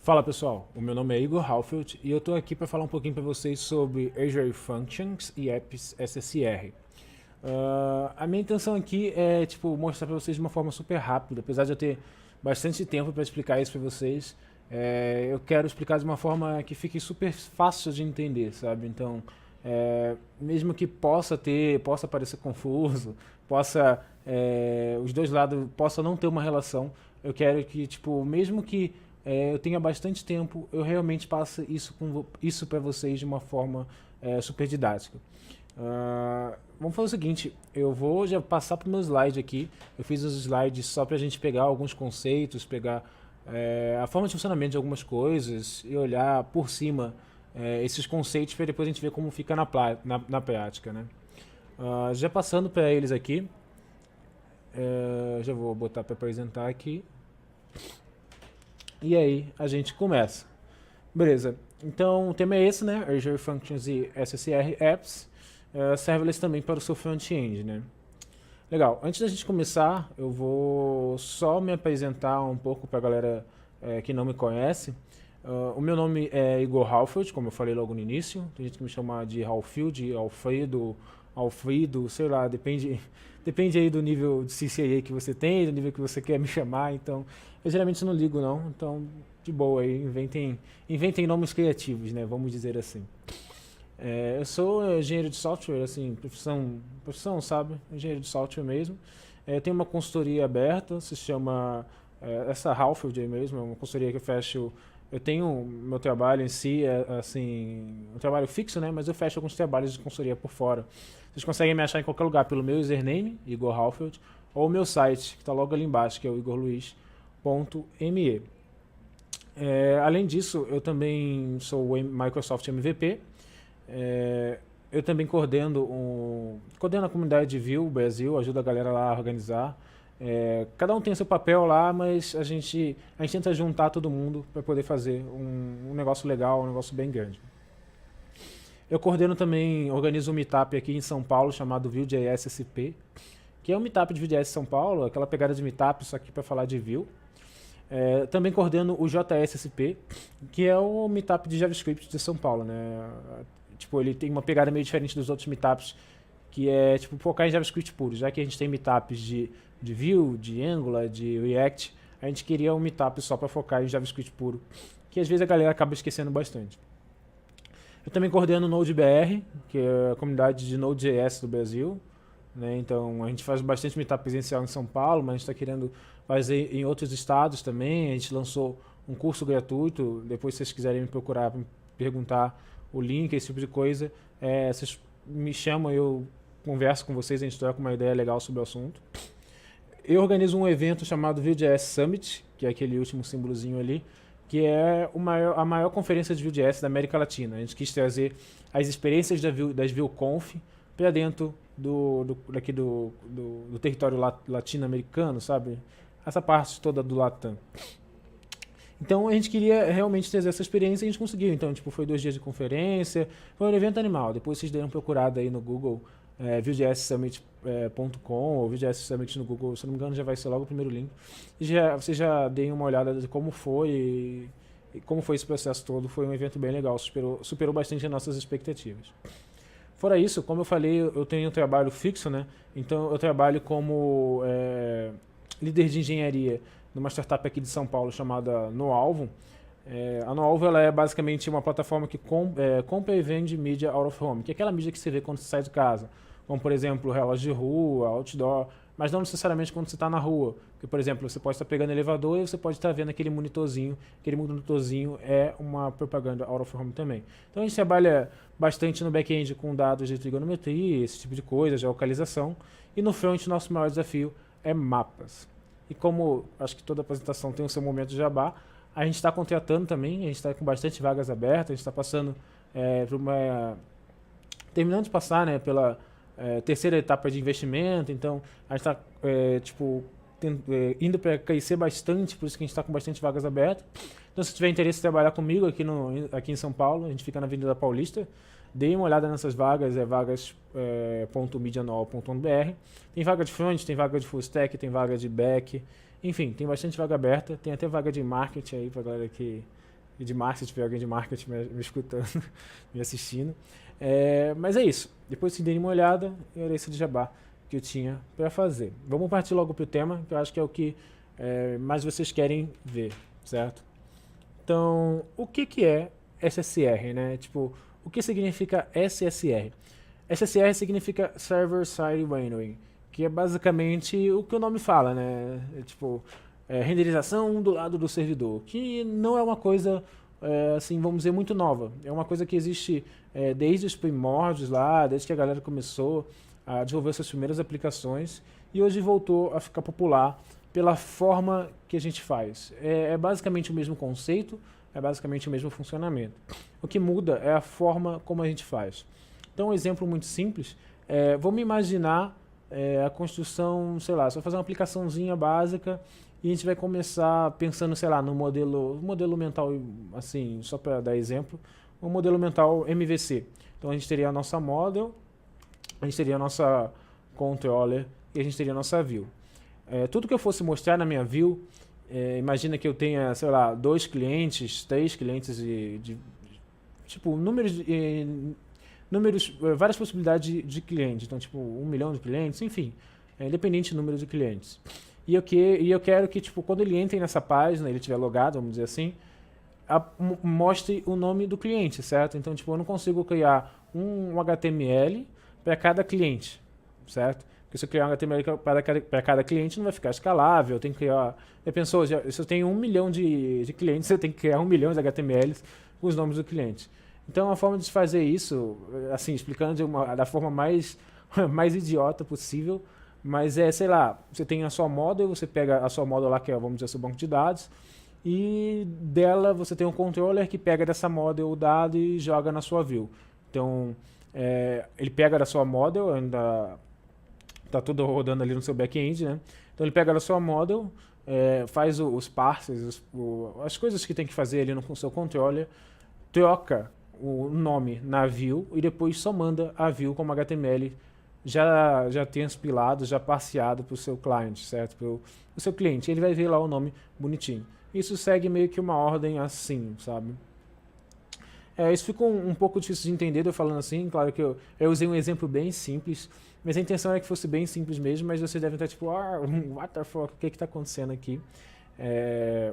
Fala pessoal, o meu nome é Igor Halfeld e eu estou aqui para falar um pouquinho para vocês sobre Azure Functions e Apps SSR. A minha intenção aqui é mostrar para vocês de uma forma super rápida, apesar de eu ter bastante tempo para explicar isso para vocês. Eu quero explicar de uma forma que fique super fácil de entender, sabe? Então, mesmo que possa parecer confuso, os dois lados possa não ter uma relação, eu quero que, mesmo que eu tenha bastante tempo, eu realmente passe isso para vocês de uma forma super didática. Vamos fazer o seguinte, eu vou já passar para o meu slide aqui. Eu fiz os slides só para a gente pegar alguns conceitos, pegar a forma de funcionamento de algumas coisas e olhar por cima esses conceitos para depois a gente ver como fica na prática, né? Já passando para eles aqui, já vou botar para apresentar aqui. E aí a gente começa. Beleza, então o tema é esse, né? Azure Functions e SSR Apps. Serverless também para o seu front-end, né? Legal, antes da gente começar, eu vou só me apresentar um pouco para a galera que não me conhece. O meu nome é Igor Halfeld, como eu falei logo no início. Tem gente que me chama de Halfield, Alfredo, sei lá, depende aí do nível de CCA que você tem, do nível que você quer me chamar. Então, eu geralmente não ligo não, então de boa aí, inventem nomes criativos, né? Vamos dizer assim. Eu sou engenheiro de software, assim, profissão, sabe? Engenheiro de software mesmo. Eu tenho uma consultoria aberta, se chama essa Halfeld aí mesmo, é uma consultoria que eu fecho. Eu tenho meu trabalho em si, assim, um trabalho fixo, né? Mas eu fecho alguns trabalhos de consultoria por fora. Vocês conseguem me achar em qualquer lugar pelo meu username, Igor Halfeld, ou o meu site, que está logo ali embaixo, que é o igorluiz.me. Além disso, eu também sou o Microsoft MVP. Eu também coordeno a comunidade de Vue Brasil, ajudo a galera lá a organizar. Cada um tem seu papel lá, mas a gente tenta juntar todo mundo para poder fazer um negócio legal, um negócio bem grande. Eu coordeno também, organizo um meetup aqui em São Paulo chamado Vue.js SP, que é um meetup de Vue.js São Paulo, aquela pegada de meetup, só aqui para falar de Vue. Também coordeno o JSSP, que é o meetup de JavaScript de São Paulo, né? Ele tem uma pegada meio diferente dos outros meetups, que é focar em JavaScript puro. Já que a gente tem meetups de Vue, de Angular, de React, a gente queria um meetup só para focar em JavaScript puro, que às vezes a galera acaba esquecendo bastante. Eu também coordeno o NodeBR, que é a comunidade de Node.js do Brasil, né? Então a gente faz bastante meetup presencial em São Paulo, mas a gente está querendo fazer em outros estados também. A gente lançou um curso gratuito, depois se vocês quiserem me procurar, me perguntar o link, esse tipo de coisa, vocês me chamam, eu converso com vocês, a gente troca uma ideia legal sobre o assunto. Eu organizo um evento chamado Vue.js Summit, que é aquele último símbolozinho ali, que é a maior conferência de Vue.js da América Latina. A gente quis trazer as experiências das VueConf para dentro do território latino-americano, sabe? Essa parte toda do Latam. Então a gente queria realmente trazer essa experiência e a gente conseguiu. Então, foi 2 dias de conferência, foi um evento animal. Depois vocês deram uma procurada aí no Google, Vue.js.summit.com ou Vue.js Summit no Google, se não me engano já vai ser logo o primeiro link. E vocês já deem uma olhada de como foi e como foi esse processo todo. Foi um evento bem legal, superou bastante as nossas expectativas. Fora isso, como eu falei, eu tenho um trabalho fixo, né? Então eu trabalho como líder de engenharia numa startup aqui de São Paulo chamada NoAlvo. A NoAlvo ela é basicamente uma plataforma que compra e vende mídia out of home, que é aquela mídia que você vê quando você sai de casa, como por exemplo relógio de rua, outdoor, mas não necessariamente quando você está na rua. Porque, por exemplo, você pode estar pegando elevador e você pode estar vendo aquele monitorzinho é uma propaganda out of home também. Então a gente trabalha bastante no back-end com dados de trigonometria, esse tipo de coisa, de localização, e no front nosso maior desafio é mapas. E como acho que toda apresentação tem o seu momento de jabá, a gente está contratando também, a gente está com bastante vagas abertas, a gente está passando terminando de passar, né, pela terceira etapa de investimento, então a gente está indo para crescer bastante, por isso que a gente está com bastante vagas abertas. Então se tiver interesse em trabalhar comigo aqui em São Paulo, a gente fica na Avenida Paulista, dê uma olhada nessas vagas, vagas.medianual.br. Tem vaga de front, tem vaga de full stack, tem vaga de back, enfim, tem bastante vaga aberta, tem até vaga de marketing aí pra galera que e de marketing, se tiver alguém de marketing me escutando, me assistindo. Mas é isso. Depois se deem uma olhada, e era esse de jabá que eu tinha para fazer. Vamos partir logo para o tema, que eu acho que é o que mais vocês querem ver, certo? Então, o que é SSR, né? Tipo, o que significa SSR? SSR significa Server Side Rendering, que é basicamente o que o nome fala, né? Renderização do lado do servidor, que não é uma coisa, assim, vamos dizer, muito nova. É uma coisa que existe desde os primórdios lá, desde que a galera começou a desenvolver suas primeiras aplicações, e hoje voltou a ficar popular pela forma que a gente faz. É basicamente o mesmo conceito, é basicamente o mesmo funcionamento. O que muda é a forma como a gente faz. Então, um exemplo muito simples, vamos imaginar a construção, sei lá, só fazer uma aplicaçãozinha básica e a gente vai começar pensando, sei lá, no modelo mental, assim, só para dar exemplo, um modelo mental MVC. Então, a gente teria a nossa model, a gente teria a nossa controller e a gente teria a nossa view. Tudo que eu fosse mostrar na minha view, imagina que eu tenha, sei lá, 2 clientes, 3 clientes tipo, várias possibilidades de clientes, então tipo 1 milhão de clientes, enfim, independente do número de clientes. E eu quero que, tipo, quando ele entre nessa página, ele estiver logado, vamos dizer assim, mostre o nome do cliente, certo? Então, tipo, eu não consigo criar um HTML para cada cliente, certo? Porque se eu criar um HTML para cada cliente, não vai ficar escalável. Eu tenho que criar. Já pensou, se eu tenho 1 milhão de clientes, eu tenho que criar 1 milhão de HTMLs com os nomes do cliente. Então, a forma de fazer isso, assim, explicando da forma mais idiota possível, mas sei lá, você tem a sua model, você pega a sua model lá, que é, vamos dizer, seu banco de dados, e dela você tem um controller que pega dessa model o dado e joga na sua view. Então, ele pega da sua model, ainda está tudo rodando ali no seu back-end, né? Então ele pega da sua model, faz os parses, as coisas que tem que fazer ali no seu controller, troca o nome na view e depois só manda a view como HTML já transpilado, já passeado para o seu cliente, certo? Para o seu cliente. Ele vai ver lá o nome bonitinho. Isso segue meio que uma ordem assim, sabe? Isso ficou um pouco difícil de entender eu falando assim. Claro que eu usei um exemplo bem simples, mas a intenção era que fosse bem simples mesmo, mas você deve estar tipo, what the fuck, o que está acontecendo aqui?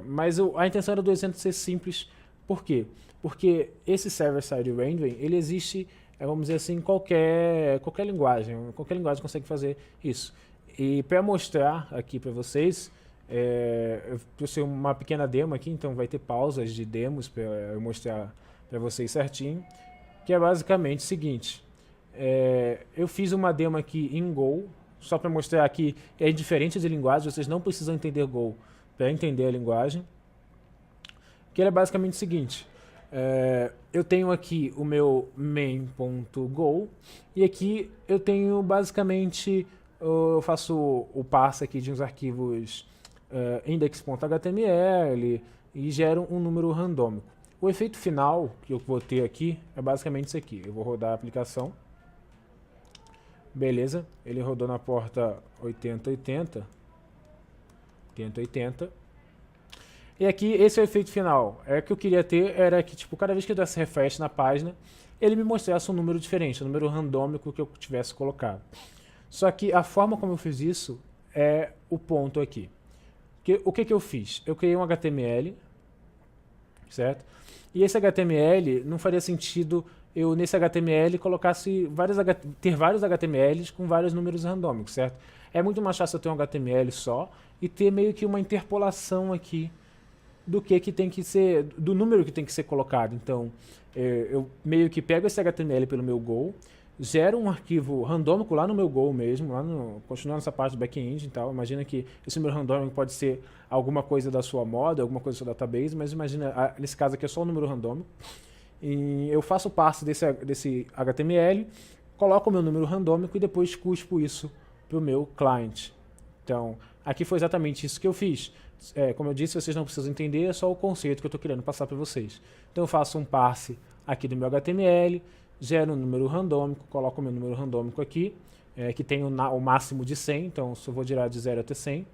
Mas a intenção era do exemplo ser simples. Por quê? Porque esse server-side rendering, ele existe, vamos dizer assim, em qualquer linguagem. Qualquer linguagem consegue fazer isso. E para mostrar aqui para vocês, eu trouxe uma pequena demo aqui, então vai ter pausas de demos para eu mostrar para vocês certinho, que é basicamente o seguinte. Eu fiz uma demo aqui em Go, só para mostrar que é diferente de linguagem, vocês não precisam entender Go para entender a linguagem. Que ele é basicamente o seguinte, eu tenho aqui o meu main.go e aqui eu tenho basicamente, eu faço o parse aqui de uns arquivos index.html e gero um número randômico. O efeito final que eu vou ter aqui é basicamente isso aqui. Eu vou rodar a aplicação. Beleza, ele rodou na porta 8080. E aqui, esse é o efeito final. O que eu queria ter era que, tipo, cada vez que eu desse refresh na página, ele me mostrasse um número diferente, um número randômico que eu tivesse colocado. Só que a forma como eu fiz isso é o ponto aqui. O que eu fiz? Eu criei um HTML, certo? E esse HTML, não faria sentido eu, nesse HTML, ter vários HTMLs com vários números randômicos, certo? É muito mais fácil eu ter um HTML só e ter meio que uma interpolação aqui do do número que tem que ser colocado. Então, eu meio que pego esse HTML pelo meu Go, gero um arquivo randômico lá no meu Go mesmo, continuando essa parte do back-end e tal. Imagina que esse número randômico pode ser alguma coisa da sua model, alguma coisa do seu database, mas imagina, nesse caso aqui é só um número randômico. E eu faço o passe desse HTML, coloco o meu número randômico e depois cuspo isso para o meu cliente. Então, aqui foi exatamente isso que eu fiz. Como eu disse, vocês não precisam entender, é só o conceito que eu estou querendo passar para vocês. Então eu faço um parse aqui do meu HTML, gero um número randômico, coloco o meu número randômico aqui, que tem o máximo de 100, então eu vou girar de 0 até 100.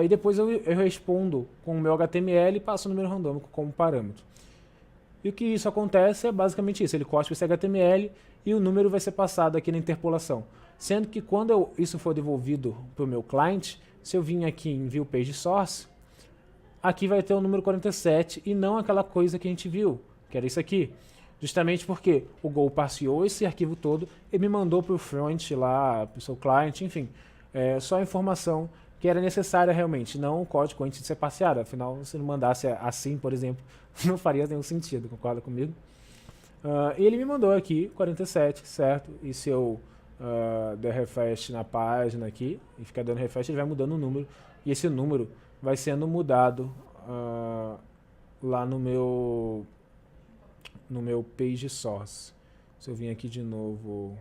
e depois eu respondo com o meu HTML e passo o número randômico como parâmetro. E o que isso acontece é basicamente isso, ele cospe esse HTML e o número vai ser passado aqui na interpolação. Sendo que quando isso for devolvido para o meu cliente, se eu vim aqui em View Page Source, aqui vai ter o número 47 e não aquela coisa que a gente viu, que era isso aqui. Justamente porque o Go passeou esse arquivo todo e me mandou para o front lá, para o seu cliente, enfim. Só a informação que era necessária realmente, não o código antes de ser passeado. Afinal, se não mandasse assim, por exemplo, não faria nenhum sentido, concorda comigo? E ele me mandou aqui 47, certo? E se eu der refresh na página aqui e ficar dando refresh, ele vai mudando o número. E esse número vai sendo mudado lá no meu page source. Se eu vim aqui de novo,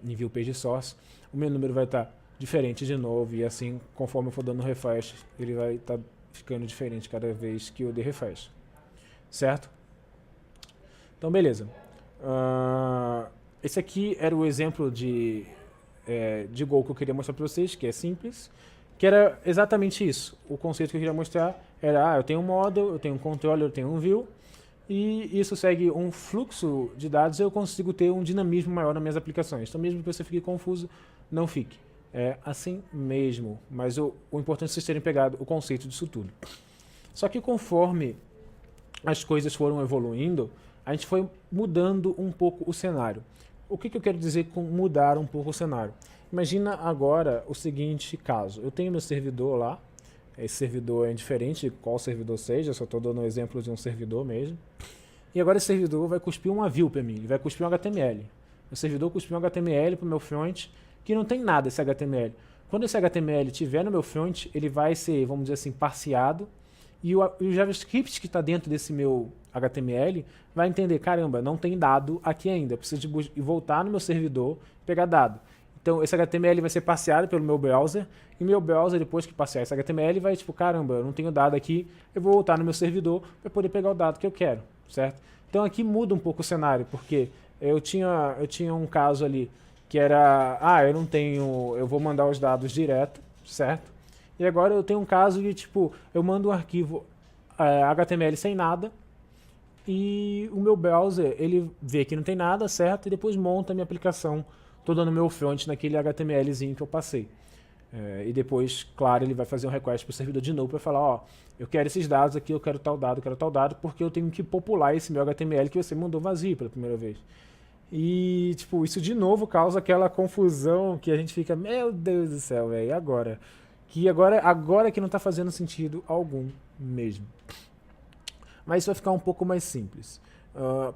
em view page source, o meu número vai estar diferente de novo e assim, conforme eu for dando refresh, ele vai estar ficando diferente cada vez que eu der refresh, certo? Então, beleza. Esse aqui era o exemplo de Go que eu queria mostrar para vocês, que é simples, que era exatamente isso. O conceito que eu queria mostrar era, eu tenho um model, eu tenho um controller, eu tenho um view, e isso segue um fluxo de dados e eu consigo ter um dinamismo maior nas minhas aplicações. Então, mesmo que você fique confuso, não fique. É assim mesmo, mas o importante é vocês terem pegado o conceito disso tudo. Só que conforme as coisas foram evoluindo, a gente foi mudando um pouco o cenário. O que eu quero dizer com mudar um pouco o cenário? Imagina agora o seguinte caso. Eu tenho meu servidor lá. Esse servidor é indiferente de qual servidor seja, só estou dando um exemplo de um servidor mesmo. E agora esse servidor vai cuspir uma view para mim, ele vai cuspir um HTML. O servidor cuspiu um HTML para o meu front, que não tem nada esse HTML. Quando esse HTML estiver no meu front, ele vai ser, vamos dizer assim, parseado, e o JavaScript que está dentro desse meu HTML vai entender, caramba, não tem dado aqui ainda, eu preciso de voltar no meu servidor e pegar dado. Então esse HTML vai ser passeado pelo meu browser, e meu browser, depois que passear esse HTML, vai tipo, caramba, eu não tenho dado aqui, eu vou voltar no meu servidor para poder pegar o dado que eu quero, certo? Então aqui muda um pouco o cenário, porque eu tinha um caso ali que era, eu vou mandar os dados direto, certo? E agora eu tenho um caso de, tipo, eu mando um arquivo HTML sem nada, e o meu browser, ele vê que não tem nada, certo? E depois monta a minha aplicação toda no meu front, naquele HTMLzinho que eu passei. E depois, claro, ele vai fazer um request para o servidor de novo para falar, ó, eu quero esses dados aqui, eu quero tal dado, porque eu tenho que popular esse meu HTML que você mandou vazio pela primeira vez. E, tipo, isso de novo causa aquela confusão que a gente fica, meu Deus do céu, velho, agora? Que agora que não está fazendo sentido algum mesmo. Mas isso vai ficar um pouco mais simples.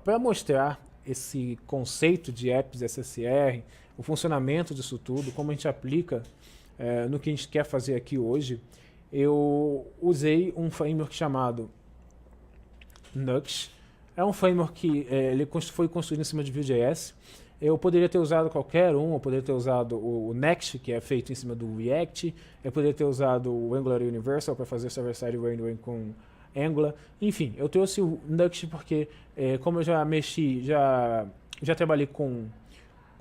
Para mostrar esse conceito de apps SSR, o funcionamento disso tudo, como a gente aplica no que a gente quer fazer aqui hoje, eu usei um framework chamado Nuxt. É um framework que ele foi construído em cima de Vue.js. Eu poderia ter usado qualquer um, eu poderia ter usado o Next, que é feito em cima do React, eu poderia ter usado o Angular Universal para fazer server-side rendering com Angular. Enfim, eu trouxe o Nuxt porque, como eu já mexi, já trabalhei com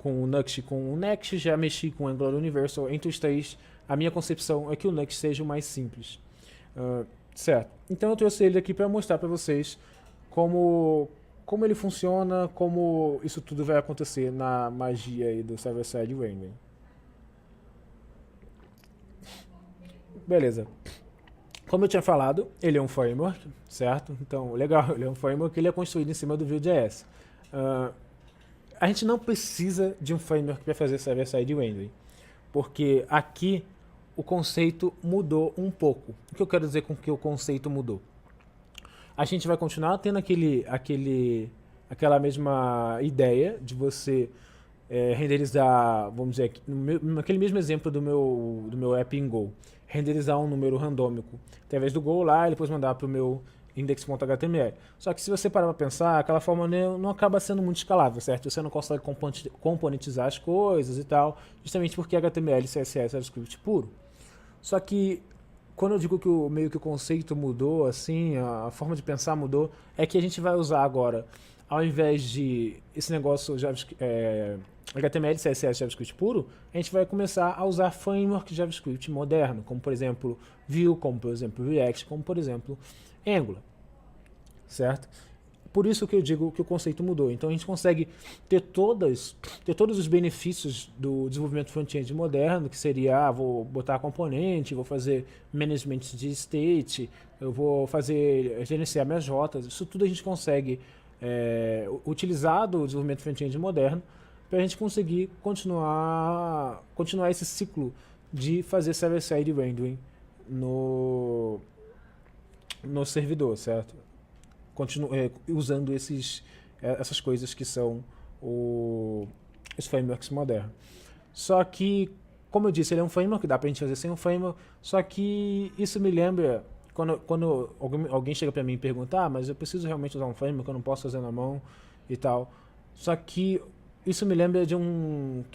o Nuxt, com o Next, já mexi com o Angular Universal, entre os três, a minha concepção é que o Nuxt seja o mais simples. Certo. Então eu trouxe ele aqui para mostrar para vocês como ele funciona, como isso tudo vai acontecer na magia aí do server-side rendering. Beleza. Como eu tinha falado, ele é um framework, certo? Então, legal, ele é um framework que ele é construído em cima do Vue.js. A gente não precisa de um framework para fazer server-side rendering, porque aqui o conceito mudou um pouco. O que eu quero dizer com que o conceito mudou? A gente vai continuar tendo aquela mesma ideia de você renderizar, vamos dizer, naquele mesmo exemplo do meu app em Go, renderizar um número randômico através do Go lá e depois mandar para o meu index.html. Só que se você parar para pensar, aquela forma não acaba sendo muito escalável, certo? Você não consegue componentizar as coisas e tal, justamente porque HTML e CSS é script puro. Só que quando eu digo que meio que o conceito mudou, assim, a forma de pensar mudou, é que a gente vai usar agora, ao invés de esse negócio HTML, CSS, JavaScript puro, a gente vai começar a usar framework JavaScript moderno, como por exemplo Vue, como por exemplo React, como por exemplo Angular, certo? Por isso que eu digo que o conceito mudou. Então a gente consegue ter todos os benefícios do desenvolvimento front-end moderno, que seria, vou botar componente, vou fazer management de state, eu vou gerenciar minhas rotas. Isso tudo a gente consegue utilizar do desenvolvimento front-end moderno para a gente conseguir continuar esse ciclo de fazer server-side rendering no servidor, certo? Usando essas coisas que são os frameworks modernos. Só que, como eu disse, ele é um framework, dá pra gente fazer sem um framework, só que isso me lembra, quando alguém chega pra mim e pergunta, mas eu preciso realmente usar um framework, eu não posso fazer na mão e tal. Só que isso me lembra de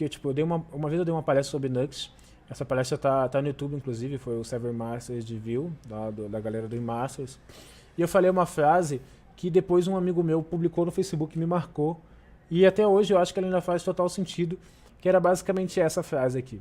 tipo, uma vez eu dei uma palestra sobre Nuxt. Essa palestra tá no YouTube, inclusive, foi o Server Masters de Vue, da galera do Masters. E eu falei uma frase que depois um amigo meu publicou no Facebook e me marcou. E até hoje eu acho que ela ainda faz total sentido, que era basicamente essa frase aqui.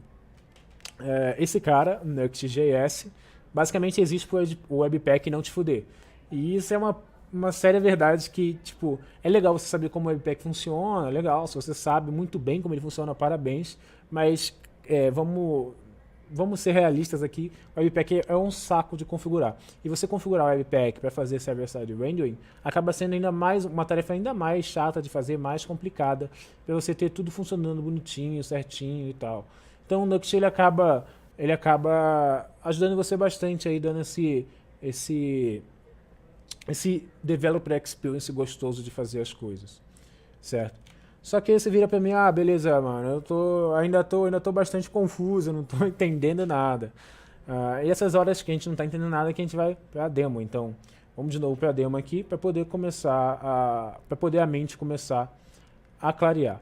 Esse cara, Nuxt.js, basicamente existe para o Webpack não te fuder. E isso é uma séria verdade que, tipo, é legal você saber como o Webpack funciona, legal, se você sabe muito bem como ele funciona, parabéns, mas vamos ser realistas aqui, o Webpack é um saco de configurar. E você configurar o Webpack para fazer server-side rendering acaba sendo uma tarefa ainda mais chata de fazer, mais complicada, para você ter tudo funcionando bonitinho, certinho e tal. Então o Nuxt ele acaba ajudando você bastante aí, dando esse developer experience gostoso de fazer as coisas, certo? Só que aí você vira pra mim, beleza, mano, ainda tô bastante confuso, não tô entendendo nada. E essas horas que a gente não tá entendendo nada, que a gente vai pra demo. Então, vamos de novo pra demo aqui, pra poder a mente começar a clarear.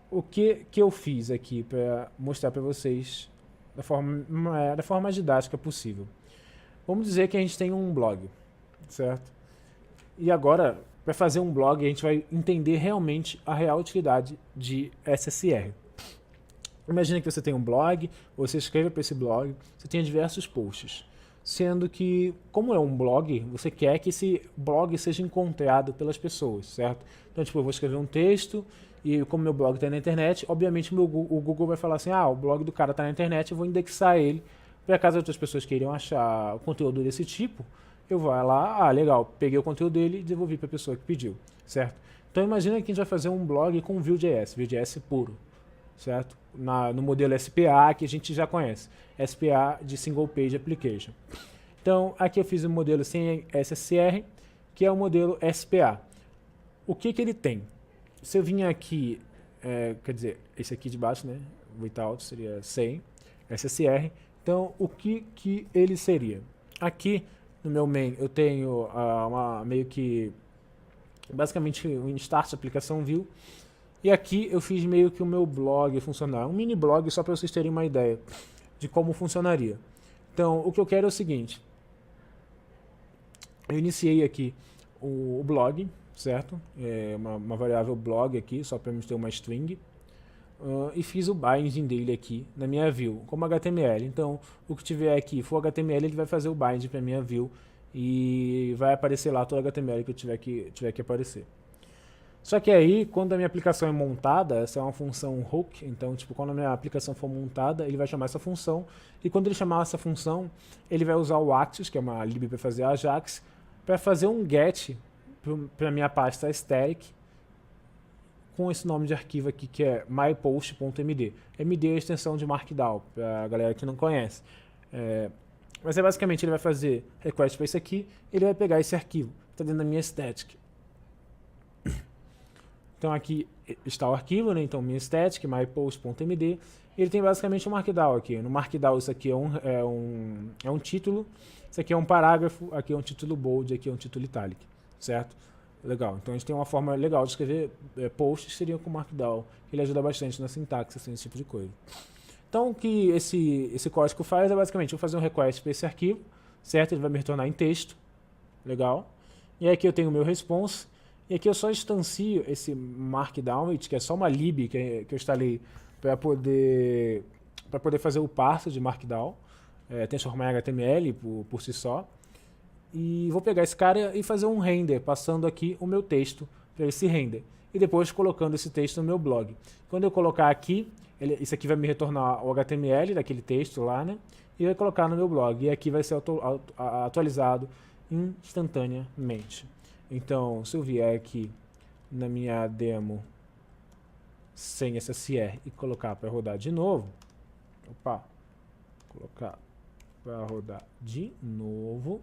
O que eu fiz aqui pra mostrar pra vocês da forma mais didática possível. Vamos dizer que a gente tem um blog, certo? E agora, para fazer um blog, a gente vai entender realmente a real utilidade de SSR. Imagina que você tem um blog, você escreve para esse blog, você tem diversos posts. Sendo que, como é um blog, você quer que esse blog seja encontrado pelas pessoas, certo? Então, tipo, eu vou escrever um texto e como meu blog está na internet, obviamente o Google vai falar assim, o blog do cara está na internet, eu vou indexar ele, para caso outras pessoas queiram achar o conteúdo desse tipo, eu vou lá, legal, peguei o conteúdo dele e devolvi para a pessoa que pediu, certo? Então imagina que a gente vai fazer um blog com Vue.js puro, certo? No modelo SPA que a gente já conhece, SPA de Single Page Application. Então aqui eu fiz um modelo sem SSR, que é o modelo SPA. O que ele tem? Se eu vim aqui, quer dizer, esse aqui de baixo, né? Without seria sem SSR. Então o que ele seria? Aqui no meu main eu tenho meio que basicamente um start aplicação Vue, e aqui eu fiz meio que o meu blog funcionar, um mini blog só para vocês terem uma ideia de como funcionaria. Então o que eu quero é o seguinte, eu iniciei aqui o blog, certo? Uma variável blog aqui, só para ter uma string, e fiz o binding dele aqui na minha view, como HTML. Então, o que tiver aqui for HTML, ele vai fazer o binding para minha view e vai aparecer lá todo o HTML que eu tiver que aparecer. Só que aí, quando a minha aplicação é montada, essa é uma função hook, então, tipo, quando a minha aplicação for montada, ele vai chamar essa função, e quando ele chamar essa função, ele vai usar o Axios, que é uma lib para fazer Ajax, para fazer um get para minha pasta static, com esse nome de arquivo aqui que é mypost.md. MD é a extensão de Markdown, para a galera que não conhece. Mas basicamente ele vai fazer request para isso aqui, ele vai pegar esse arquivo, está dentro da minha static. Então aqui está o arquivo, né? Então minha static, mypost.md, ele tem basicamente um Markdown aqui. No Markdown isso aqui é um título, isso aqui é um parágrafo, aqui é um título bold, aqui é um título italic, certo? Legal, então a gente tem uma forma legal de escrever posts, seria com Markdown, ele ajuda bastante na sintaxe, assim, esse tipo de coisa. Então o que esse código faz é basicamente, eu vou fazer um request para esse arquivo, certo? Ele vai me retornar em texto, legal. E aí aqui eu tenho o meu response, E aqui eu só instancio esse Markdown, que é só uma lib que eu instalei para poder fazer o parser de Markdown, transformar em HTML por si só. E vou pegar esse cara e fazer um render, passando aqui o meu texto para esse render. E depois colocando esse texto no meu blog. Quando eu colocar aqui, isso aqui vai me retornar o HTML daquele texto lá, né? E vai colocar no meu blog. E aqui vai ser atualizado instantaneamente. Então, se eu vier aqui na minha demo sem SSR e colocar para rodar de novo, colocar para rodar de novo,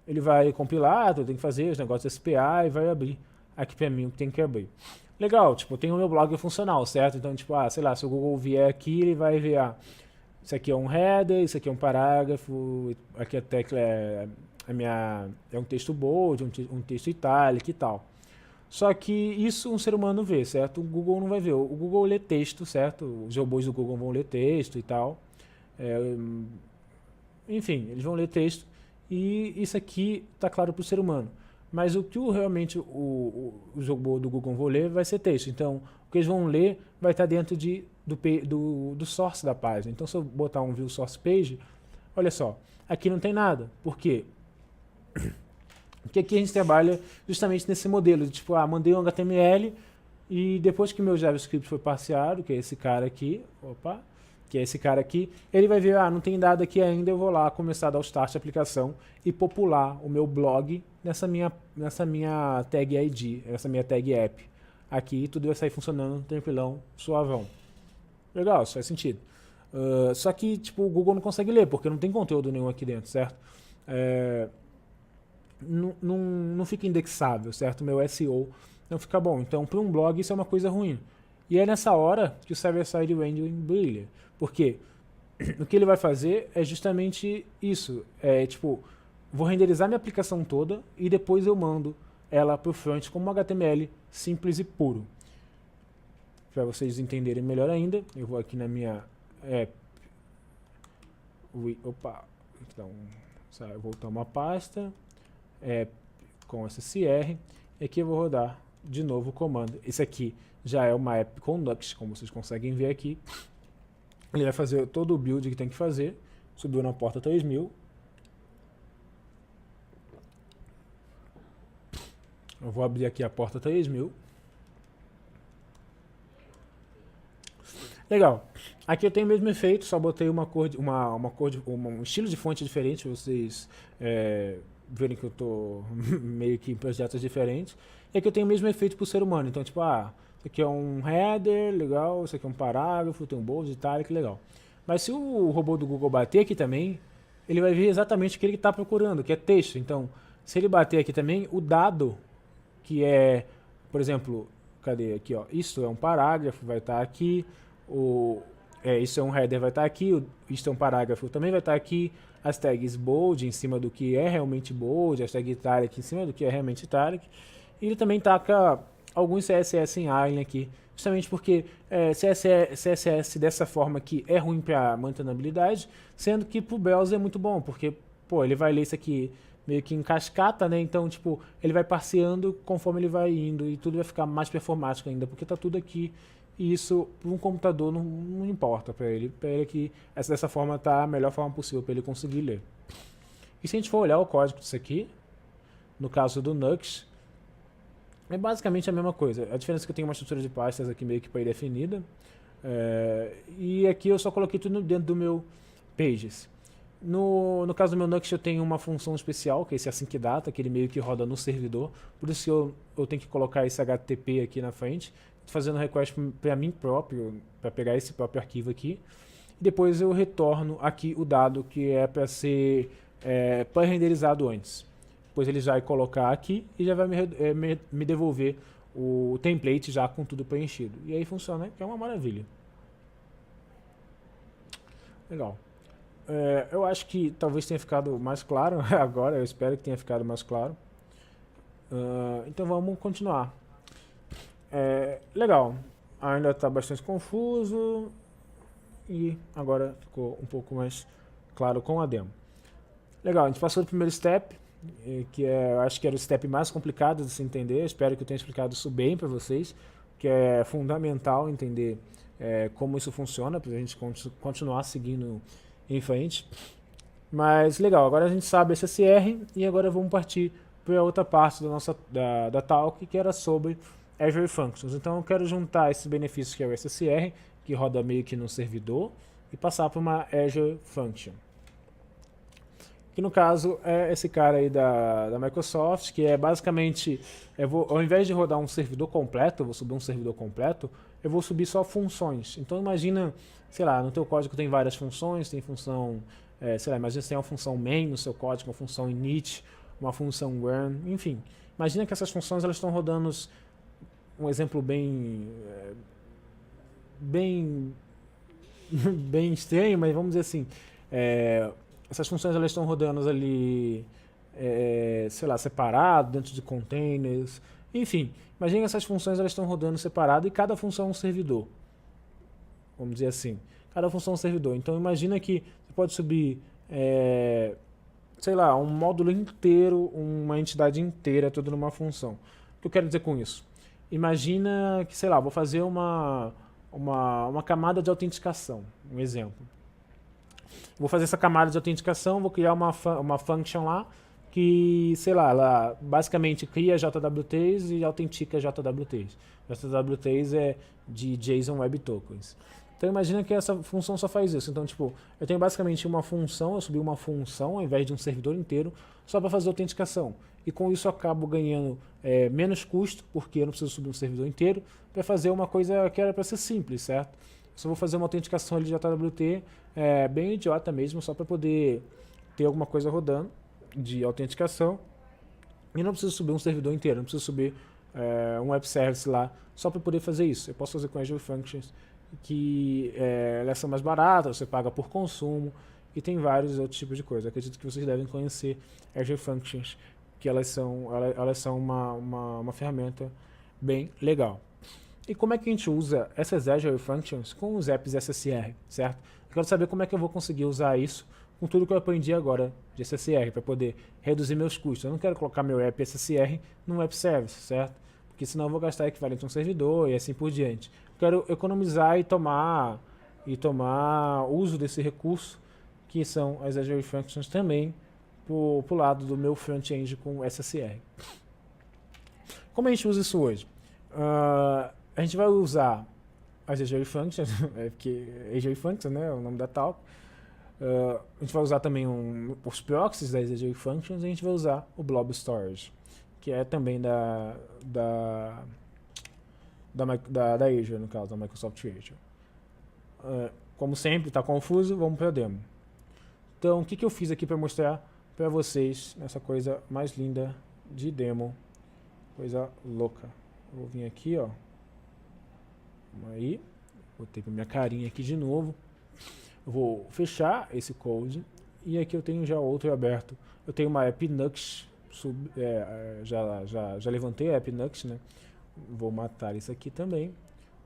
ele vai compilar, eu tenho que fazer os negócios SPA e vai abrir aqui para mim o que tem que abrir. Legal, tipo, eu tenho o meu blog funcional, certo? Então, tipo, sei lá, se o Google vier aqui, ele vai ver, isso aqui é um header, isso aqui é um parágrafo, aqui a tecla é um texto bold, um texto itálico e tal. Só que isso um ser humano vê, certo? O Google não vai ver. O Google lê texto, certo? Os robôs do Google vão ler texto e tal. Enfim, eles vão ler texto e isso aqui está claro para o ser humano. Mas o que realmente os robôs do Google vão ler vai ser texto. Então, o que eles vão ler vai estar dentro do source da página. Então, se eu botar um view source page, olha só, aqui não tem nada. Por quê? Porque aqui a gente trabalha justamente nesse modelo de tipo, mandei um HTML e depois que meu JavaScript foi parseado, que é esse cara aqui, ele vai ver, não tem dado aqui ainda, eu vou lá começar a dar o start da aplicação e popular o meu blog nessa minha tag ID, nessa minha tag app. Aqui tudo vai sair funcionando tranquilão, suavão. Legal, isso faz sentido. Só que tipo, o Google não consegue ler, porque não tem conteúdo nenhum aqui dentro, certo? Não fica indexável, certo? Meu SEO não fica bom. Então, para um blog, isso é uma coisa ruim. E é nessa hora que o server-side rendering brilha. Porque o que ele vai fazer é justamente isso. Vou renderizar minha aplicação toda e depois eu mando ela para o front como HTML simples e puro. Para vocês entenderem melhor ainda, eu vou aqui na minha app. Então, eu vou voltar uma pasta. Com SSR, e aqui eu vou rodar de novo o comando. Esse aqui já é uma app com Nux, como vocês conseguem ver aqui. Ele vai fazer todo o build que tem que fazer. Subiu na porta 3000. Eu vou abrir aqui a porta 3000. Legal. Aqui eu tenho o mesmo efeito, só botei um estilo de fonte diferente, vocês verem que eu estou meio que em projetos diferentes. E aqui eu tenho o mesmo efeito para o ser humano. Então, tipo, isso aqui é um header, legal. Isso aqui é um parágrafo, tem um bold, itálico, legal. Mas se o robô do Google bater aqui também, ele vai ver exatamente o que ele está procurando, que é texto. Então, se ele bater aqui também, o dado, que é, por exemplo, cadê aqui, isso é um parágrafo, vai estar aqui. Isso é um header, vai estar aqui. Isso é um parágrafo, também vai estar aqui. As tags bold em cima do que é realmente bold, as tags italic em cima do que é realmente italic. E ele também taca alguns CSS em Island aqui, justamente porque CSS dessa forma aqui é ruim para mantenabilidade, sendo que para o browser é muito bom, porque ele vai ler isso aqui meio que em cascata, né? Então, tipo, ele vai parseando conforme ele vai indo e tudo vai ficar mais performático ainda, porque tá tudo aqui. E isso, para um computador, não importa para ele. Para ele que dessa forma tá a melhor forma possível para ele conseguir ler. E se a gente for olhar o código disso aqui, no caso do Nux, é basicamente a mesma coisa. A diferença é que eu tenho uma estrutura de pastas aqui meio que pré-definida. E aqui eu só coloquei tudo dentro do meu Pages. No caso do meu Nux eu tenho uma função especial, que é esse async data, que ele meio que roda no servidor. Por isso que eu tenho que colocar esse HTTP aqui na frente. Estou fazendo request para mim próprio, para pegar esse próprio arquivo aqui. E depois eu retorno aqui o dado que é para ser pré-renderizado antes. Depois ele já vai colocar aqui e já vai me devolver o template já com tudo preenchido. E aí funciona, que é uma maravilha. Legal. Eu acho que talvez tenha ficado mais claro agora, eu espero que tenha ficado mais claro. Então vamos continuar. Legal, ainda está bastante confuso e agora ficou um pouco mais claro com a demo. Legal, a gente passou do primeiro step, que eu acho que era o step mais complicado de se entender. Espero que eu tenha explicado isso bem para vocês, que é fundamental entender como isso funciona para a gente continuar seguindo em frente. Mas legal, agora a gente sabe SSR e agora vamos partir para a outra parte da talk, que era sobre Azure Functions. Então eu quero juntar esses benefícios que é o SSR, que roda meio que no servidor, e passar para uma Azure Function. Que no caso é esse cara aí da Microsoft, que é basicamente, ao invés de rodar um servidor completo, eu vou subir um servidor completo, eu vou subir só funções. Então imagina, sei lá, no teu código tem várias funções, tem função, sei lá, imagina que tem uma função main no seu código, uma função init, uma função run, enfim. Imagina que essas funções elas estão rodando, um exemplo bem bem estranho, mas vamos dizer assim, essas funções elas estão rodando ali, sei lá, separado, dentro de containers, enfim. Imagina que essas funções elas estão rodando separado e cada função é um servidor. Vamos dizer assim, cada função é um servidor. Então imagina que você pode subir, sei lá, um módulo inteiro, uma entidade inteira, tudo numa função. O que eu quero dizer com isso? Imagina que, sei lá, vou fazer uma camada de autenticação, um exemplo. Vou fazer essa camada de autenticação, vou criar uma function lá que, sei lá, ela basicamente cria JWTs e autentica JWTs. JWTs é de JSON Web Tokens. Então imagina que essa função só faz isso. Então, tipo, eu tenho basicamente uma função, eu subi uma função ao invés de um servidor inteiro, só para fazer autenticação. E com isso eu acabo ganhando menos custo, porque eu não preciso subir um servidor inteiro, para fazer uma coisa que era para ser simples, certo? Só vou fazer uma autenticação ali de JWT, bem idiota mesmo, só para poder ter alguma coisa rodando de autenticação. E não preciso subir um servidor inteiro, não preciso subir um web service lá, só para poder fazer isso. Eu posso fazer com Azure Functions, que elas são mais baratas, você paga por consumo, e tem vários outros tipos de coisa. Acredito que vocês devem conhecer Azure Functions, que elas são uma ferramenta bem legal. E como é que a gente usa essas Azure Functions com os apps SSR, certo? Eu quero saber como é que eu vou conseguir usar isso com tudo que eu aprendi agora de SSR, para poder reduzir meus custos. Eu não quero colocar meu app SSR num web service, certo? Porque senão eu vou gastar equivalente a um servidor e assim por diante. Eu quero economizar e tomar uso desse recurso, que são as Azure Functions também, pro lado do meu front-end com SSR. Como a gente usa isso hoje? A gente vai usar as Azure Functions, porque Azure Functions, né, é o nome da talk. A gente vai usar também os proxies das Azure Functions, e a gente vai usar o Blob Storage, que é também da Azure, no caso, da Microsoft Azure. Como sempre, está confuso, vamos para a demo. Então, o que eu fiz aqui para mostrar para vocês nessa coisa mais linda de demo, coisa louca. Eu vou vir aqui, ó. Vamos aí, botei para minha carinha aqui de novo. Eu vou fechar esse code e aqui eu tenho já outro aberto. Eu tenho uma AppNux, já levantei a AppNux, né? Vou matar isso aqui também.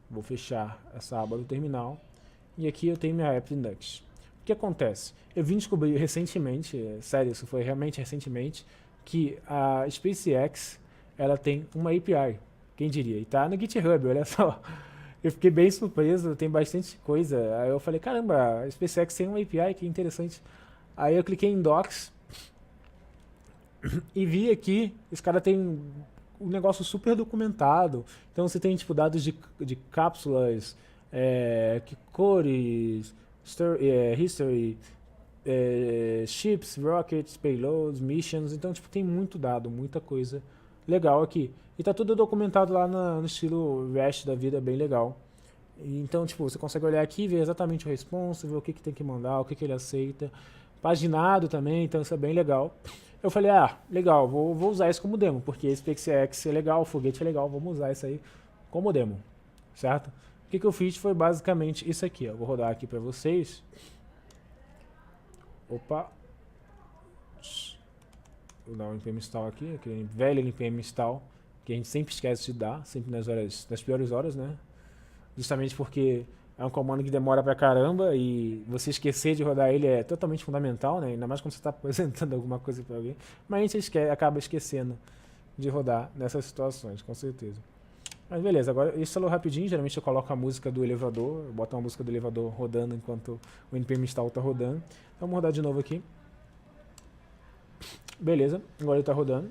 Vou fechar essa aba do terminal e aqui eu tenho minha AppNux. O que acontece? Eu vim descobrir recentemente, sério, isso foi realmente recentemente, que a SpaceX ela tem uma API. Quem diria? E tá no GitHub, olha só. Eu fiquei bem surpreso, tem bastante coisa. Aí eu falei, caramba, a SpaceX tem uma API, que interessante. Aí eu cliquei em Docs e vi aqui, esse cara tem um negócio super documentado. Então você tem tipo dados de cápsulas, cores, history, ships, rockets, payloads, missions. Então tipo tem muito dado, muita coisa legal aqui. E tá tudo documentado lá no estilo REST da vida, bem legal. E, então, tipo, você consegue olhar aqui, ver exatamente o response, ver o que tem que mandar, o que ele aceita. Paginado também, então isso é bem legal. Eu falei, legal, vou usar isso como demo, porque esse SpaceX é legal, o foguete é legal, vamos usar isso aí como demo, certo? O que eu fiz foi basicamente isso aqui, ó. Vou rodar aqui pra vocês. Opa. Vou dar um npm install aqui, aquele velho npm install, que a gente sempre esquece de dar, sempre nas piores horas, né? Justamente porque é um comando que demora pra caramba e você esquecer de rodar ele é totalmente fundamental, né? Ainda mais quando você está apresentando alguma coisa para alguém. Mas a gente acaba esquecendo de rodar nessas situações, com certeza. Mas beleza, agora instalou rapidinho. Geralmente eu coloco a música do elevador, eu boto uma música do elevador rodando enquanto o npm install está rodando. Então vamos rodar de novo aqui. Beleza, agora ele está rodando.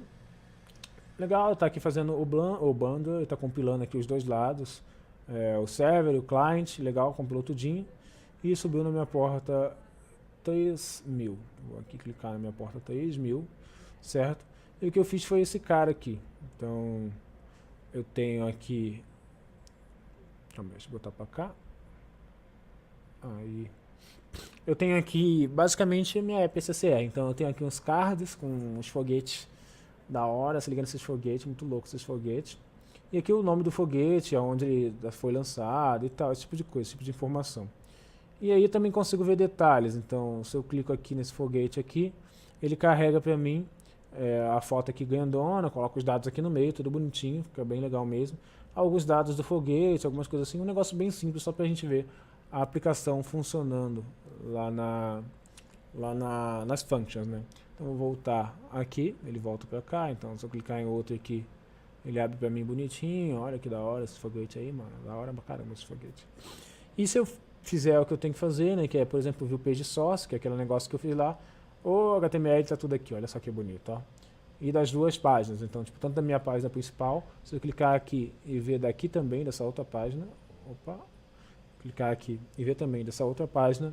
Legal, está aqui fazendo o bundle, está compilando aqui os dois lados. O server, o client, legal, compilou tudinho. E subiu na minha porta 3000. Vou aqui clicar na minha porta 3000, certo? E o que eu fiz foi esse cara aqui. Então, eu tenho aqui... Deixa eu botar para cá. Aí... Eu tenho aqui, basicamente, a minha app SCR. Então, eu tenho aqui uns cards com uns foguetes da hora, se ligando nesses foguetes, muito louco esses foguetes. E aqui o nome do foguete, aonde ele foi lançado e tal, esse tipo de coisa, esse tipo de informação. E aí eu também consigo ver detalhes, então se eu clico aqui nesse foguete aqui, ele carrega para mim a foto aqui grandona, coloco os dados aqui no meio, tudo bonitinho, fica bem legal mesmo. Alguns dados do foguete, algumas coisas assim, um negócio bem simples só pra gente ver a aplicação funcionando nas functions, né? Então vou voltar aqui, ele volta pra cá, então se eu clicar em outro aqui, ele abre pra mim bonitinho, olha que da hora esse foguete aí, mano, da hora pra caramba esse foguete. E se eu fizer o que eu tenho que fazer, né, que é, por exemplo, view page source, que é aquele negócio que eu fiz lá, o HTML tá tudo aqui, olha só que bonito, ó. E das duas páginas, então, tipo, tanto da minha página principal, se eu clicar aqui e ver daqui também, dessa outra página, clicar aqui e ver também dessa outra página,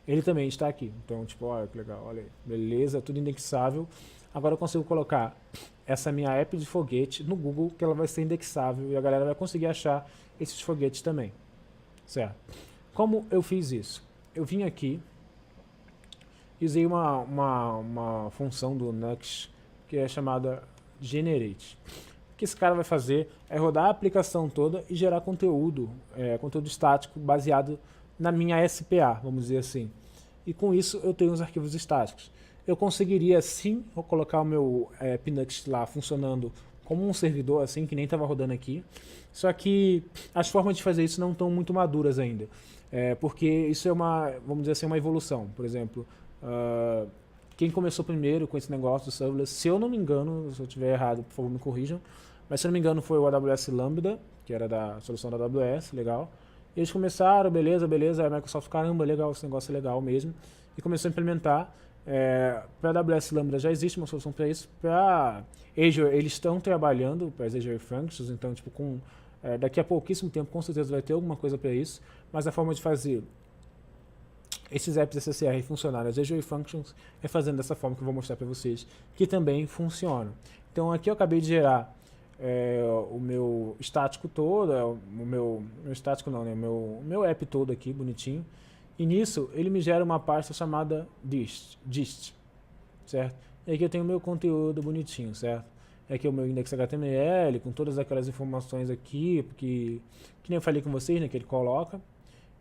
ele também está aqui. Então, tipo, olha que legal, olha aí, beleza, tudo indexável. Agora eu consigo colocar essa minha app de foguete no Google, que ela vai ser indexável e a galera vai conseguir achar esses foguetes também, certo? Como eu fiz isso? Eu vim aqui, usei uma função do Nux que é chamada Generate. O que esse cara vai fazer é rodar a aplicação toda e gerar conteúdo, conteúdo estático baseado na minha SPA, vamos dizer assim. E com isso eu tenho os arquivos estáticos. Eu conseguiria sim colocar o meu Pnux lá funcionando como um servidor, assim, que nem estava rodando aqui. Só que as formas de fazer isso não estão muito maduras ainda. Porque isso é vamos dizer assim, uma evolução. Por exemplo, quem começou primeiro com esse negócio do serverless, se eu não me engano, se eu estiver errado, por favor me corrijam, mas se eu não me engano foi o AWS Lambda, que era da solução da AWS, legal. E eles começaram, beleza, aí a Microsoft, caramba, legal, esse negócio é legal mesmo, e começou a implementar. Para a AWS Lambda já existe uma solução para isso. Para Azure, eles estão trabalhando para as Azure Functions, então tipo, daqui a pouquíssimo tempo com certeza vai ter alguma coisa para isso, mas a forma de fazer esses apps SSR funcionarem, as Azure Functions, é fazendo dessa forma que eu vou mostrar para vocês, que também funciona. Então aqui eu acabei de gerar o meu estático todo, o meu estático não, né, o meu app todo aqui, bonitinho, e nisso ele me gera uma pasta chamada dist, certo? E aqui eu tenho o meu conteúdo bonitinho, certo? Aqui é o meu index.html, com todas aquelas informações aqui, que nem eu falei com vocês, né, que ele coloca.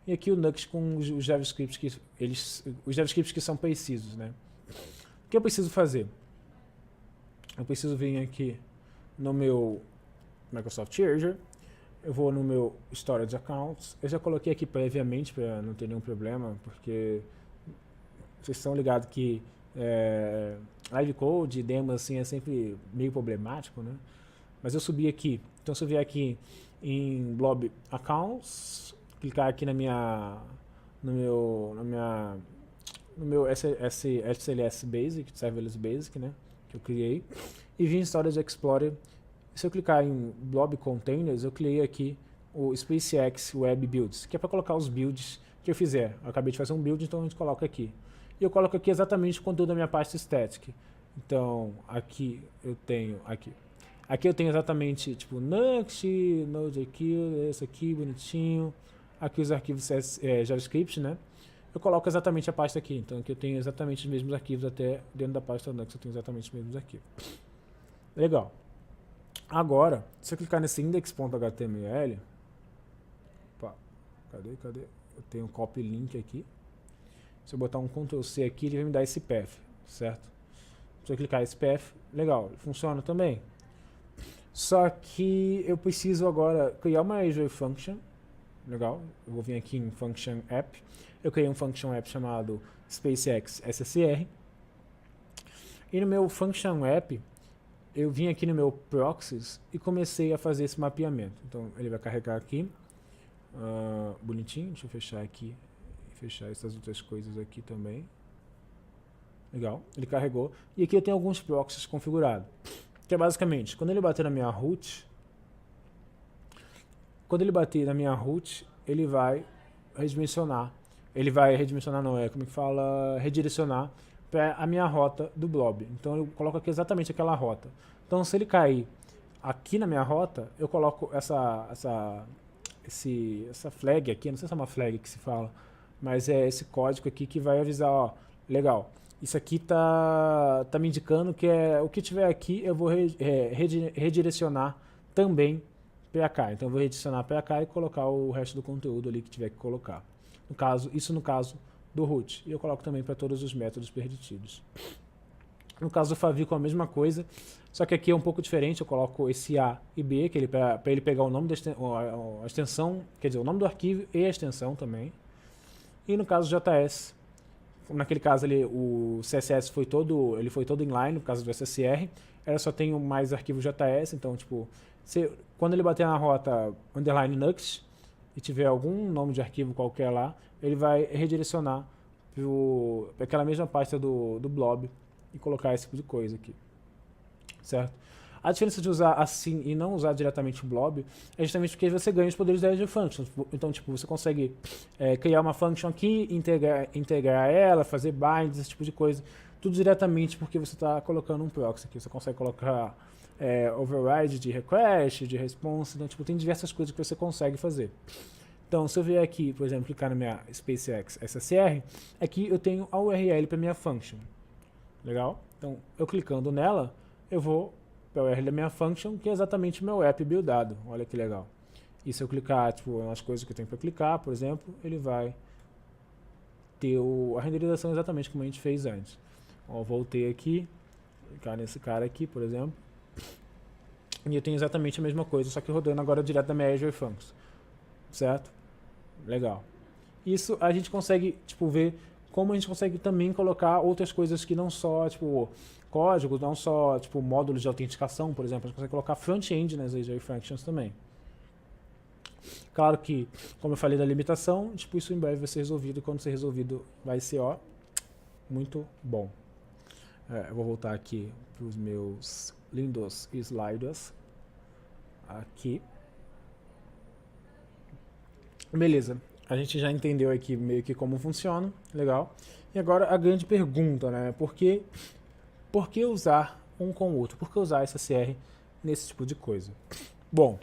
E aqui o Nux com os JavaScripts que são precisos, né? O que eu preciso fazer? Eu preciso vir aqui no meu Microsoft Azure, eu vou no meu Storage Accounts, eu já coloquei aqui previamente para não ter nenhum problema, porque vocês estão ligados que live code, demos assim, é sempre meio problemático, né? Mas eu subi aqui, então se eu vier aqui em Blob Accounts, clicar aqui no meu SLS Basic, Serverless Basic, né, que eu criei, e vim em Storage Explorer. Se eu clicar em Blob Containers, eu criei aqui o SpaceX Web Builds, que é para colocar os builds que eu fizer. Eu acabei de fazer um build, então a gente coloca aqui. E eu coloco aqui exatamente o conteúdo da minha pasta static. Então, aqui eu tenho exatamente, tipo, Nuxt, NodeQL, esse aqui, bonitinho. Aqui os arquivos JavaScript, né? Eu coloco exatamente a pasta aqui. Então aqui eu tenho exatamente os mesmos arquivos, até dentro da pasta Nux eu tenho exatamente os mesmos arquivos. Legal. Agora, se eu clicar nesse index.html, cadê? Eu tenho um copy link aqui. Se eu botar um Ctrl C aqui, ele vai me dar esse path, certo? Se eu clicar esse path, legal, funciona também. Só que eu preciso agora criar uma Azure Function legal. Eu vou vir aqui em Function App. Eu criei um Function App chamado SpaceX SSR. E no meu Function App, eu vim aqui no meu Proxies e comecei a fazer esse mapeamento. Então, ele vai carregar aqui. Bonitinho. Deixa eu fechar aqui. Fechar essas outras coisas aqui também. Legal. Ele carregou. E aqui eu tenho alguns proxies configurados. Que é basicamente, quando ele bater na minha root, ele vai redimensionar. Ele vai redimensionar, não, como que fala? Redirecionar para a minha rota do blob. Então eu coloco aqui exatamente aquela rota. Então se ele cair aqui na minha rota, eu coloco essa flag aqui, não sei se é uma flag que se fala, mas é esse código aqui que vai avisar, ó, legal, isso aqui tá me indicando que o que tiver aqui eu vou redirecionar também para cá. Então eu vou redirecionar para cá e colocar o resto do conteúdo ali que tiver que colocar. Isso no caso do root. E eu coloco também para todos os métodos preditivos. No caso do favicon a mesma coisa, só que aqui é um pouco diferente. Eu coloco esse A e B, que para ele pegar o nome da a extensão, quer dizer, o nome do arquivo e a extensão também. E no caso do JS, naquele caso ali, o CSS foi todo inline, por causa do SSR. Ela só tem mais arquivo JS, então tipo, quando ele bater na rota underline Nux e tiver algum nome de arquivo qualquer lá, ele vai redirecionar para aquela mesma pasta do blob e colocar esse tipo de coisa aqui, certo? A diferença de usar assim e não usar diretamente o blob é justamente porque você ganha os poderes da Azure Functions. Então, tipo, você consegue criar uma function aqui, integrar ela, fazer binds, esse tipo de coisa, tudo diretamente porque você está colocando um proxy aqui. Você consegue colocar override de request, de response, então, tipo, tem diversas coisas que você consegue fazer. Então, se eu vier aqui, por exemplo, clicar na minha SpaceX SSR, aqui eu tenho a URL para minha function. Legal? Então, eu clicando nela, eu vou para a URL da minha function, que é exatamente o meu app buildado. Olha que legal. E se eu clicar, tipo, nas coisas que eu tenho para clicar, por exemplo, ele vai ter a renderização exatamente como a gente fez antes. Ó, voltei aqui, clicar nesse cara aqui, por exemplo, e eu tenho exatamente a mesma coisa, só que rodando agora direto da minha Azure Functions. Certo? Legal. Isso a gente consegue, tipo, ver como a gente consegue também colocar outras coisas que não só, tipo, código, não só, tipo, módulos de autenticação, por exemplo. A gente consegue colocar front-end nas Azure Functions também. Claro que, como eu falei da limitação, tipo, isso em breve vai ser resolvido, e quando ser resolvido vai ser, ó, muito bom. Eu vou voltar aqui para os meus lindos sliders. Aqui. Beleza, a gente já entendeu aqui meio que como funciona, legal. E agora a grande pergunta, né? Por que usar um com o outro? Por que usar SSR nesse tipo de coisa? Bom,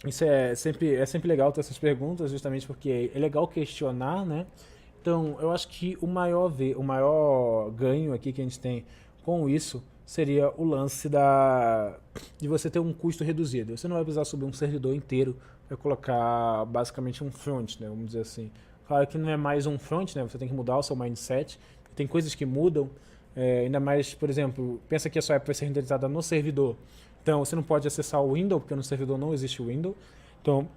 isso é sempre legal ter essas perguntas, justamente porque é legal questionar, né? Então, eu acho que o maior ganho aqui que a gente tem com isso seria o lance de você ter um custo reduzido. Você não vai precisar subir um servidor inteiro para colocar basicamente um front, né, vamos dizer assim. Claro que não é mais um front, né, você tem que mudar o seu mindset, tem coisas que mudam, ainda mais, por exemplo, pensa que a sua app vai ser renderizada no servidor, então você não pode acessar o window, porque no servidor não existe o window, então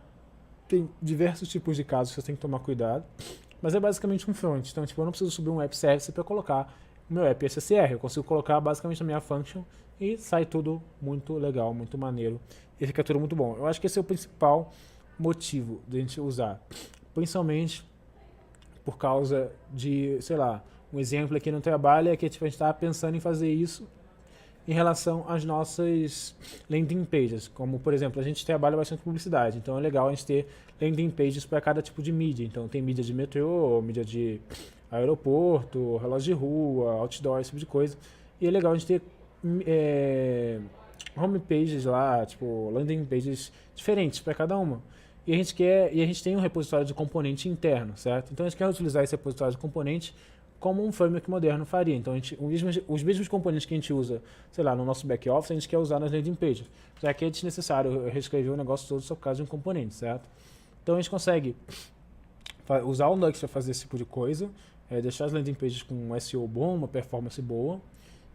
tem diversos tipos de casos que você tem que tomar cuidado, mas é basicamente um front, então tipo, eu não preciso subir um app service para colocar o meu app SSR, eu consigo colocar basicamente a minha function e sai tudo muito legal, muito maneiro e fica tudo muito bom. Eu acho que esse é o principal motivo de a gente usar, principalmente por causa de, sei lá, um exemplo aqui no trabalho é que tipo, a gente está pensando em fazer isso em relação às nossas landing pages, como por exemplo, a gente trabalha bastante publicidade, então é legal a gente ter landing pages para cada tipo de mídia, então tem mídia de metrô, mídia de aeroporto, relógio de rua, outdoor, esse tipo de coisa, e é legal a gente ter home pages lá, tipo landing pages diferentes para cada uma. E a gente tem um repositório de componente interno, certo? Então a gente quer utilizar esse repositório de componente como um framework moderno faria. Então os mesmos componentes que a gente usa, sei lá, no nosso back-office, a gente quer usar nas landing pages. Já que é desnecessário reescrever o negócio todo só por causa de um componente, certo? Então a gente consegue usar o Nux para fazer esse tipo de coisa, deixar as landing pages com um SEO bom, uma performance boa,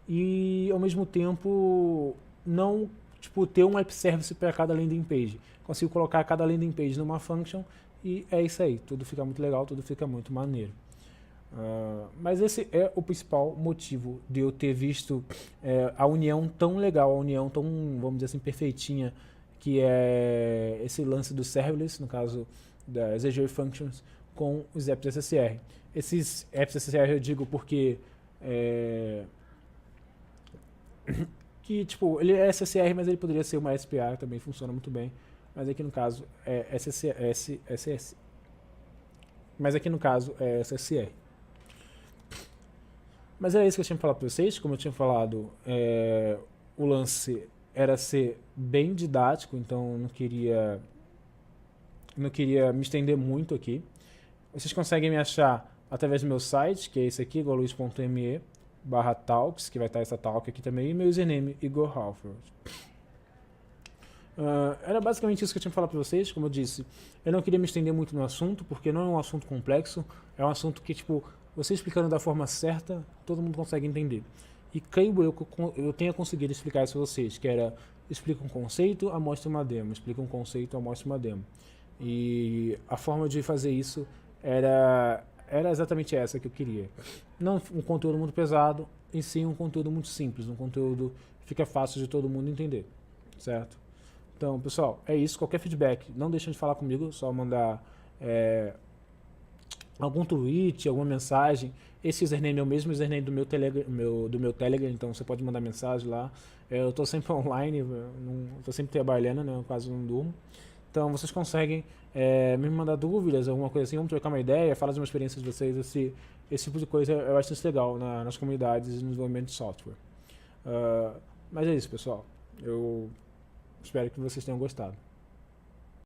e ao mesmo tempo não ter um app service para cada landing page. Consigo colocar cada landing page numa function e é isso aí, tudo fica muito legal, tudo fica muito maneiro. Mas esse é o principal motivo de eu ter visto a união tão legal, a união tão, vamos dizer assim, perfeitinha, que é esse lance do serverless, no caso das Azure Functions, com os apps SSR. Esses apps SSR eu digo porque que tipo, ele é SSR, mas ele poderia ser uma SPA, também funciona muito bem, mas aqui no caso é SS, mas aqui no caso é SSR. Mas era isso que eu tinha falado para vocês. Como eu tinha falado, o lance era ser bem didático, então não queria me estender muito aqui. Vocês conseguem me achar através do meu site, que é esse aqui, igualuiz.me/talks, que vai estar essa talk aqui também, e meu username, Igor Halford. Era basicamente isso que eu tinha falado para vocês. Como eu disse, eu não queria me estender muito no assunto, porque não é um assunto complexo, é um assunto que, tipo, você explicando da forma certa, todo mundo consegue entender. E creio eu que eu tenha conseguido explicar isso para vocês, que era, explica um conceito, amostra uma demo, explica um conceito, amostra uma demo. E a forma de fazer isso era exatamente essa que eu queria. Não um conteúdo muito pesado, e sim um conteúdo muito simples, um conteúdo que fica fácil de todo mundo entender, certo? Então, pessoal, é isso. Qualquer feedback, não deixem de falar comigo, só mandar algum tweet, alguma mensagem. Esse username é o mesmo username do meu Telegram, então você pode mandar mensagem lá. Eu estou sempre online, estou sempre trabalhando, né, quase não durmo. Então vocês conseguem me mandar dúvidas, alguma coisa assim, vamos trocar uma ideia, falar de uma experiência de vocês. Esse tipo de coisa é bastante legal nas comunidades de desenvolvimento de software. Mas é isso, pessoal. Eu espero que vocês tenham gostado.